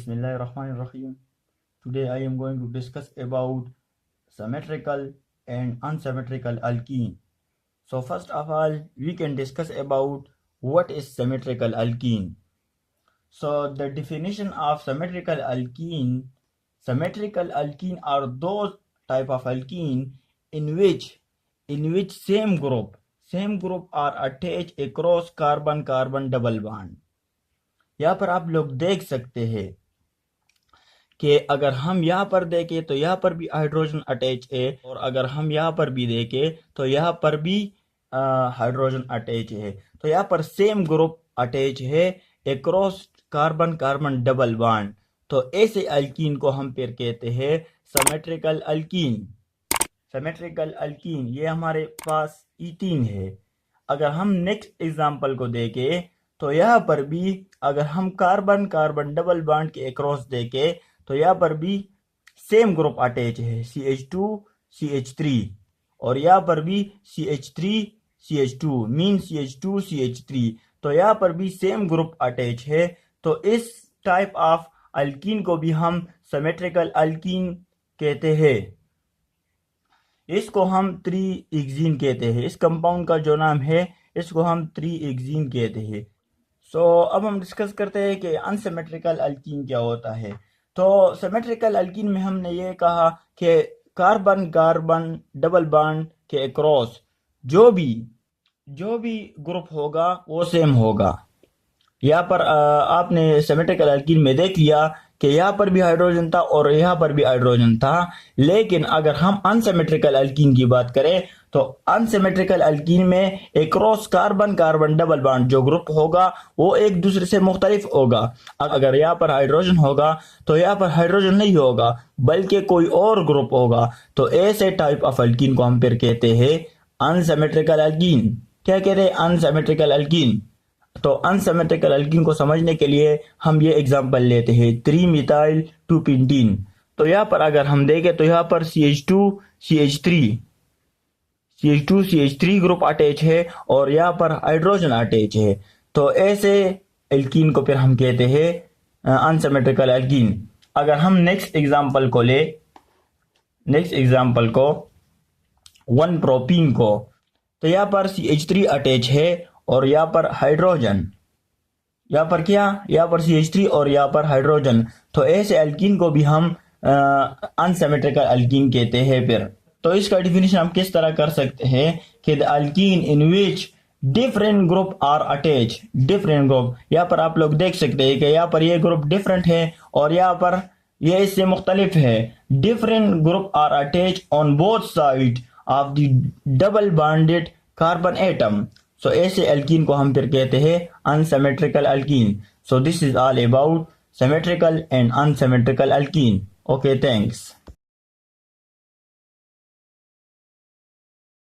Bismillahirrahmanirrahim. Today I am going to discuss about symmetrical and unsymmetrical alkene. So first of all, we can discuss about what is symmetrical alkene. So the definition of symmetrical alkene are those type of alkene in which same group are attached across carbon double bond. यहाँ पर आप लोग देख सकते हैं कि अगर हम यहाँ पर देखें तो यहाँ पर भी हाइड्रोजन अटैच है, और अगर हम यहाँ पर भी देखें तो यहाँ पर भी हाइड्रोजन अटैच है। तो यहाँ पर सेम ग्रुप अटैच है अक्रॉस कार्बन डबल बॉन्ड। तो ऐसे अल्कीन को हम फिर कहते हैं सिमेट्रिकल अल्कीन। ये हमारे पास ईथीन है। अगर हम नेक्स्ट एग्जांपल को देखें तो यहाँ पर भी अगर हम कार्बन डबल बॉन्ड के अक्रॉस देखें तो यहाँ पर भी सेम ग्रुप अटैच है CH2 CH3, और यहाँ पर भी CH3 CH2 mean CH2 CH3। तो यहाँ पर भी सेम ग्रुप अटैच है। तो इस टाइप ऑफ अल्कीन को भी हम सिमेट्रिकल अल्कीन कहते हैं। इसको हम 3-एक्सीन कहते हैं। इस कंपाउंड का जो नाम है इसको हम 3-एक्सीन कहते हैं। सो अब हम डिस्कस करते हैं कि अनसिमेट्रिकल अल्कीन क्या होता है। तो सिमेट्रिकल अल्कीन में हमने ये कहा कि कार्बन डबल बॉन्ड के अक्रॉस जो भी ग्रुप होगा वो सेम होगा। यहाँ पर आपने सिमेट्रिकल अल्कीन में देख लिया कि यहाँ पर भी हाइड्रोजन था और यहाँ पर भी हाइड्रोजन था। लेकिन अगर हम अनसिमेट्रिकल अल्कीन की बात करें तो अनसिमेट्रिकल अल्कीन में अक्रॉस कार्बन डबल बॉन्ड जो ग्रुप होगा वो एक दूसरे से मुख्तलिफ होगा। अगर यहाँ पर हाइड्रोजन होगा तो यहाँ पर हाइड्रोजन नहीं होगा बल्कि कोई और ग्रुप होगा। तो ऐसे टाइप ऑफ अल्कीन को हम फिर कहते हैं अनसिमेट्रिकल अल्कीन। क्या कहते हैं? Unsymmetrical alkyne. तो अनसिमेट्रिकल अल्कीन को समझने के लिए हम ये एग्जांपल लेते हैं 3-methyl 2-pentene। तो यहाँ पर अगर हम देखें तो यहाँ पर CH2 CH3 ग्रुप अटैच है और यहाँ पर हाइड्रोजन अटैच है। तो ऐसे अल्कीन को फिर हम कहते हैं अनसिमेट्रिकल अल्कीन। अगर हम नेक्स्ट एग्जांपल को 1-propene को, तो यहाँ पर CH3 अटैच है और यहाँ पर हाइड्रोजन, यहाँ पर CH3 और यहाँ पर हाइड्रोजन। तो ऐसे अल्कीन को भी हम अनसिमेट्रिकल अल्कीन कहते हैं। फिर तो इसका डिफिनेशन हम किस तरह कर सकते हैं कि the alkene in which different group are attach. Different group, यहाँ पर आप लोग देख सकते हैं कि यहाँ पर ये ग्रुप डिफरेंट है और यहाँ पर ये इससे मुख्तलिफ है। Different group are attach on both side of the double bonded carbon atom. So ऐसे अल्कीन को हम फिर कहते हैं unsymmetrical alkene. So this is all about symmetrical and unsymmetrical alkene. Okay, thanks.